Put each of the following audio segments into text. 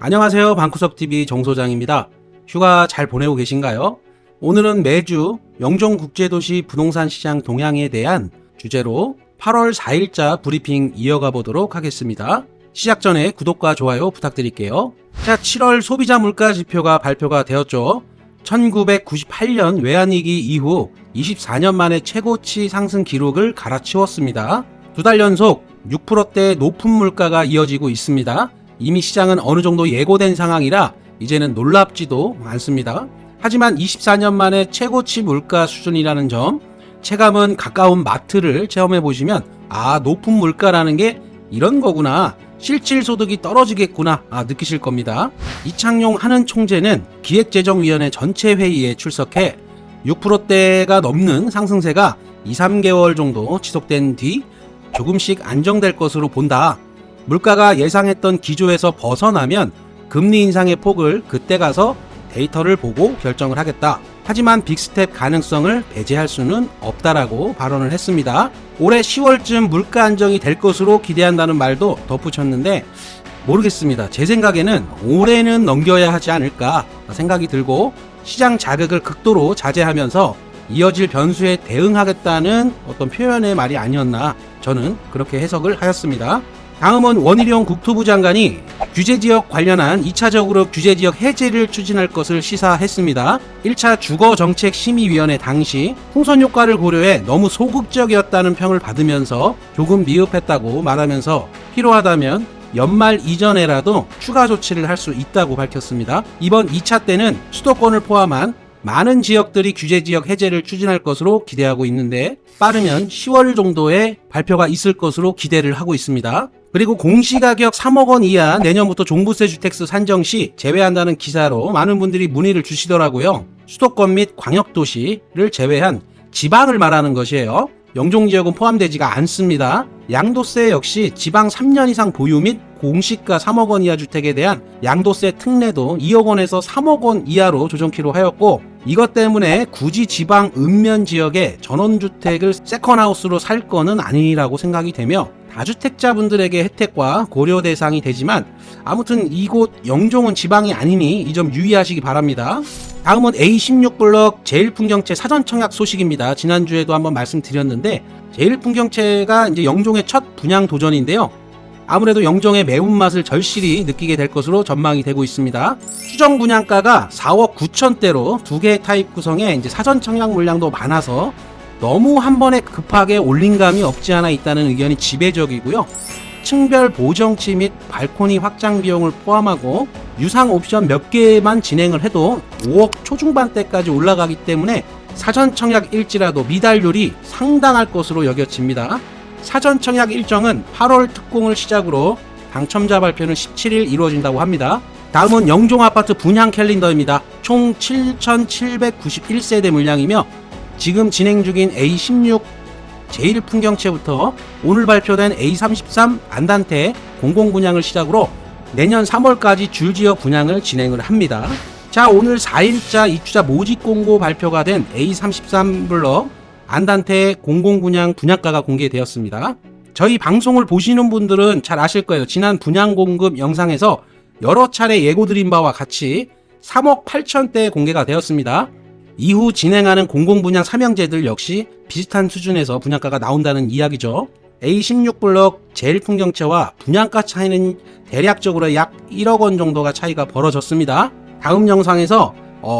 안녕하세요. 방구석TV 정소장입니다. 휴가 잘 보내고 계신가요? 오늘은 매주 영종국제도시 부동산 시장 동향에 대한 주제로 8월 4일자 브리핑 이어가 보도록 하겠습니다. 시작 전에 구독과 좋아요 부탁드릴게요. 자, 7월 소비자 물가 지표가 발표가 되었죠. 1998년 외환위기 이후 24년 만에 최고치 상승 기록을 갈아치웠습니다. 두 달 연속 6%대 높은 물가가 이어지고 있습니다. 이미 시장은 어느 정도 예고된 상황이라 이제는 놀랍지도 않습니다. 하지만 24년 만에 최고치 물가 수준이라는 점, 체감은 가까운 마트를 체험해 보시면 높은 물가라는 게 이런 거구나, 실질소득이 떨어지겠구나 느끼실 겁니다. 이창용 한은 총재는 기획재정위원회 전체 회의에 출석해 6%대가 넘는 상승세가 2-3개월 정도 지속된 뒤 조금씩 안정될 것으로 본다. 물가가 예상했던 기조에서 벗어나면 금리 인상의 폭을 그때 가서 데이터를 보고 결정을 하겠다. 하지만 빅스텝 가능성을 배제할 수는 없다라고 발언을 했습니다. 올해 10월쯤 물가 안정이 될 것으로 기대한다는 말도 덧붙였는데 모르겠습니다. 제 생각에는 올해는 넘겨야 하지 않을까 생각이 들고 시장 자극을 극도로 자제하면서 이어질 변수에 대응하겠다는 어떤 표현의 말이 아니었나, 저는 그렇게 해석을 하였습니다. 다음은 원희룡 국토부 장관이 규제지역 관련한 2차적으로 규제지역 해제를 추진할 것을 시사했습니다. 1차 주거정책심의위원회 당시 풍선 효과를 고려해 너무 소극적이었다는 평을 받으면서 조금 미흡했다고 말하면서 필요하다면 연말 이전에라도 추가 조치를 할 수 있다고 밝혔습니다. 이번 2차 때는 수도권을 포함한 많은 지역들이 규제지역 해제를 추진할 것으로 기대하고 있는데 빠르면 10월 정도에 발표가 있을 것으로 기대를 하고 있습니다. 그리고 공시가격 3억 원 이하 내년부터 종부세 주택수 산정 시 제외한다는 기사로 많은 분들이 문의를 주시더라고요. 수도권 및 광역도시를 제외한 지방을 말하는 것이에요. 영종지역은 포함되지가 않습니다. 양도세 역시 지방 3년 이상 보유 및 공시가 3억 원 이하 주택에 대한 양도세 특례도 2억 원에서 3억 원 이하로 조정키로 하였고, 이것 때문에 굳이 지방 읍면 지역에 전원주택을 세컨하우스로 살 거는 아니라고 생각이 되며 다주택자분들에게 혜택과 고려 대상이 되지만 아무튼 이곳 영종은 지방이 아니니 이 점 유의하시기 바랍니다. 다음은 A16블럭 제1풍경채 사전 청약 소식입니다. 지난주에도 한번 말씀드렸는데 제1풍경채가 이제 영종의 첫 분양 도전인데요. 아무래도 영종의 매운맛을 절실히 느끼게 될 것으로 전망이 되고 있습니다. 추정 분양가가 4억 9천대로 두 개의 타입 구성에 이제 사전 청약 물량도 많아서 너무 한 번에 급하게 올린 감이 없지 않아 있다는 의견이 지배적이고요. 층별 보정치 및 발코니 확장 비용을 포함하고 유상 옵션 몇 개만 진행을 해도 5억 초중반대까지 올라가기 때문에 사전 청약 일지라도 미달률이 상당할 것으로 여겨집니다. 사전 청약 일정은 8월 특공을 시작으로 당첨자 발표는 17일 이루어진다고 합니다. 다음은 영종 아파트 분양 캘린더입니다. 총 7,791세대 물량이며 지금 진행 중인 A16 제1풍경채부터 오늘 발표된 A33 안단태 공공분양을 시작으로 내년 3월까지 줄지어 분양을 진행을 합니다. 자, 오늘 4일자 입주자 모집 공고 발표가 된 A33블럭 안단태 공공분양 분양가가 공개되었습니다. 저희 방송을 보시는 분들은 잘 아실 거예요. 지난 분양 공급 영상에서 여러 차례 예고드린 바와 같이 3억 8천대 공개가 되었습니다. 이후 진행하는 공공분양 삼형제들 역시 비슷한 수준에서 분양가가 나온다는 이야기죠. A16블럭 제1풍경채와 분양가 차이는 대략적으로 약 1억 원 정도가 차이가 벌어졌습니다. 다음 영상에서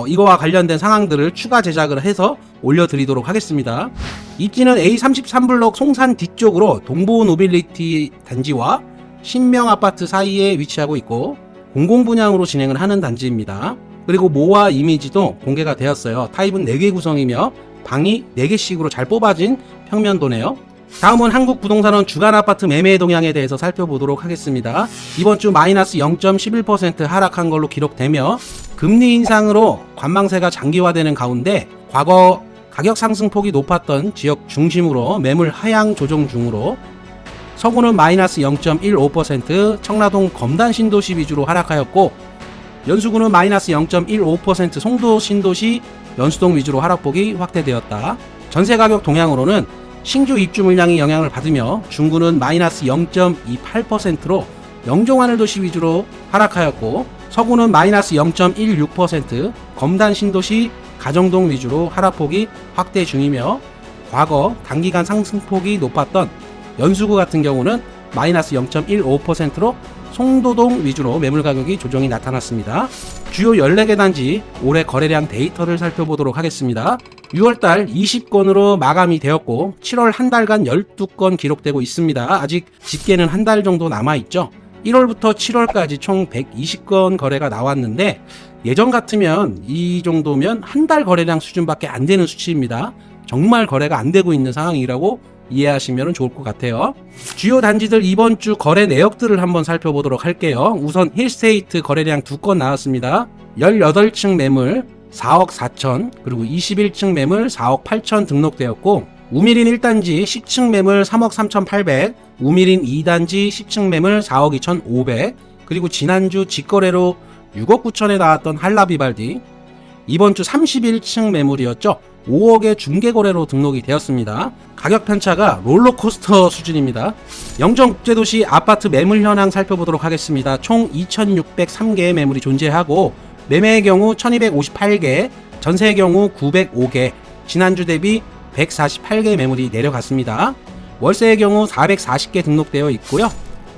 이거와 관련된 상황들을 추가 제작을 해서 올려드리도록 하겠습니다. 입지는 A33블럭 송산 뒤쪽으로 동보 노빌리티 단지와 신명아파트 사이에 위치하고 있고 공공분양으로 진행을 하는 단지입니다. 그리고 모아 이미지도 공개가 되었어요. 타입은 4개 구성이며 방이 4개씩으로 잘 뽑아진 평면도네요. 다음은 한국부동산원 주간아파트 매매 동향에 대해서 살펴보도록 하겠습니다. 이번 주 마이너스 0.11% 하락한 걸로 기록되며 금리 인상으로 관망세가 장기화되는 가운데 과거 가격 상승폭이 높았던 지역 중심으로 매물 하향 조정 중으로 서구는 마이너스 0.15%, 청라동 검단 신도시 위주로 하락하였고 연수구는 마이너스 0.15%, 송도 신도시 연수동 위주로 하락폭이 확대되었다. 전세가격 동향으로는 신규 입주 물량이 영향을 받으며 중구는 마이너스 0.28%로 영종하늘도시 위주로 하락하였고 서구는 마이너스 0.16%, 검단 신도시 가정동 위주로 하락폭이 확대 중이며 과거 단기간 상승폭이 높았던 연수구 같은 경우는 마이너스 0.15%로 송도동 위주로 매물 가격이 조정이 나타났습니다. 주요 14개 단지 올해 거래량 데이터를 살펴보도록 하겠습니다. 6월달 20건으로 마감이 되었고 7월 한 달간 12건 기록되고 있습니다. 아직 집계는 한 달 정도 남아있죠. 1월부터 7월까지 총 120건 거래가 나왔는데 예전 같으면 이 정도면 한 달 거래량 수준밖에 안 되는 수치입니다. 정말 거래가 안 되고 있는 상황이라고 이해하시면 좋을 것 같아요. 주요 단지들 이번 주 거래 내역들을 한번 살펴보도록 할게요. 우선 힐스테이트 거래량 2건 나왔습니다. 18층 매물 4억 4천, 그리고 21층 매물 4억 8천 등록되었고, 우미린 1단지 10층 매물 3억 3,800, 우미린 2단지 10층 매물 4억 2,500, 그리고 지난주 직거래로 6억 9천에 나왔던 한라비발디, 이번 주 31층 매물이었죠. 5억의 중개거래로 등록이 되었습니다. 가격 편차가 롤러코스터 수준입니다. 영종국제도시 아파트 매물 현황 살펴보도록 하겠습니다. 총 2,603개의 매물이 존재하고 매매의 경우 1,258개, 전세의 경우 905개, 지난주 대비 148개 매물이 내려갔습니다. 월세의 경우 440개 등록되어 있고요.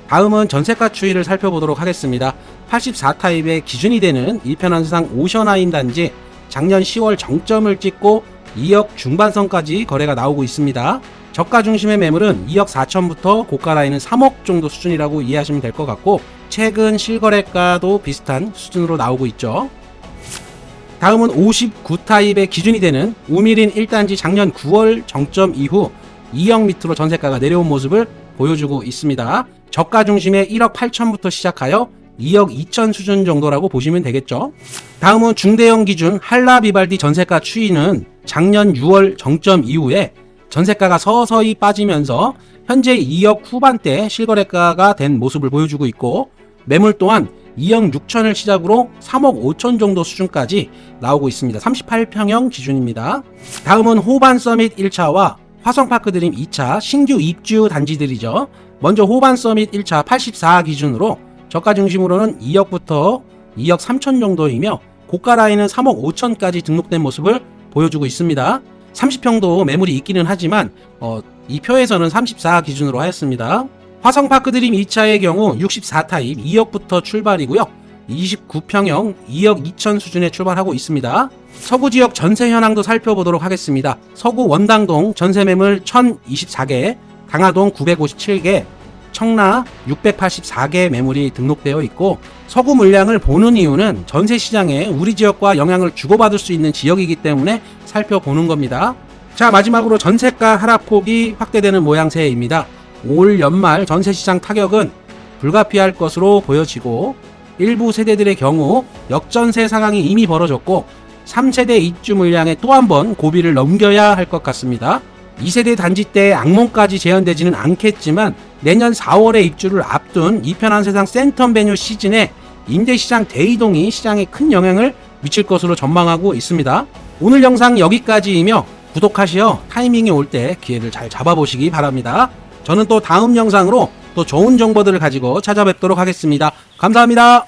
다음은 전세가 추이를 살펴보도록 하겠습니다. 84타입의 기준이 되는 일편한세상 오션하인 단지 작년 10월 정점을 찍고 2억 중반선까지 거래가 나오고 있습니다. 저가 중심의 매물은 2억 4천부터 고가 라인은 3억 정도 수준이라고 이해하시면 될 것 같고, 최근 실거래가도 비슷한 수준으로 나오고 있죠. 다음은 59타입의 기준이 되는 우미린 1단지 작년 9월 정점 이후 2억 밑으로 전세가가 내려온 모습을 보여주고 있습니다. 저가 중심의 1억 8천부터 시작하여 2억 2천 수준 정도라고 보시면 되겠죠. 다음은 중대형 기준 한라비발디 전세가 추이는 작년 6월 정점 이후에 전세가가 서서히 빠지면서 현재 2억 후반대 실거래가가 된 모습을 보여주고 있고, 매물 또한 2억 6천을 시작으로 3억 5천 정도 수준까지 나오고 있습니다. 38평형 기준입니다. 다음은 호반 서밋 1차와 화성파크 드림 2차 신규 입주 단지들이죠. 먼저 호반 서밋 1차 84 기준으로 저가 중심으로는 2억부터 2억 3천 정도이며 고가 라인은 3억 5천까지 등록된 모습을 보여주고 있습니다. 30평도 매물이 있기는 하지만 이 표에서는 34 기준으로 하였습니다. 화성파크 드림 2차의 경우 64타입 2억부터 출발이고요. 29평형 2억 2천 수준에 출발하고 있습니다. 서구 지역 전세 현황도 살펴보도록 하겠습니다. 서구 원당동 전세 매물 1024개, 강화동 957개, 청라 684개 매물이 등록되어 있고, 서구 물량을 보는 이유는 전세 시장에 우리 지역과 영향을 주고받을 수 있는 지역이기 때문에 살펴보는 겁니다. 자, 마지막으로 전세가 하락폭이 확대되는 모양새입니다. 올 연말 전세 시장 타격은 불가피할 것으로 보여지고, 일부 세대들의 경우 역전세 상황이 이미 벌어졌고 3세대 입주 물량에 또 한 번 고비를 넘겨야 할 것 같습니다. 2세대 단지 때 악몽까지 재현되지는 않겠지만 내년 4월에 입주를 앞둔 이편한세상 센텀베뉴 시즌에 임대시장 대이동이 시장에 큰 영향을 미칠 것으로 전망하고 있습니다. 오늘 영상 여기까지이며 구독하시어 타이밍이 올 때 기회를 잘 잡아보시기 바랍니다. 저는 또 다음 영상으로 또 좋은 정보들을 가지고 찾아뵙도록 하겠습니다. 감사합니다.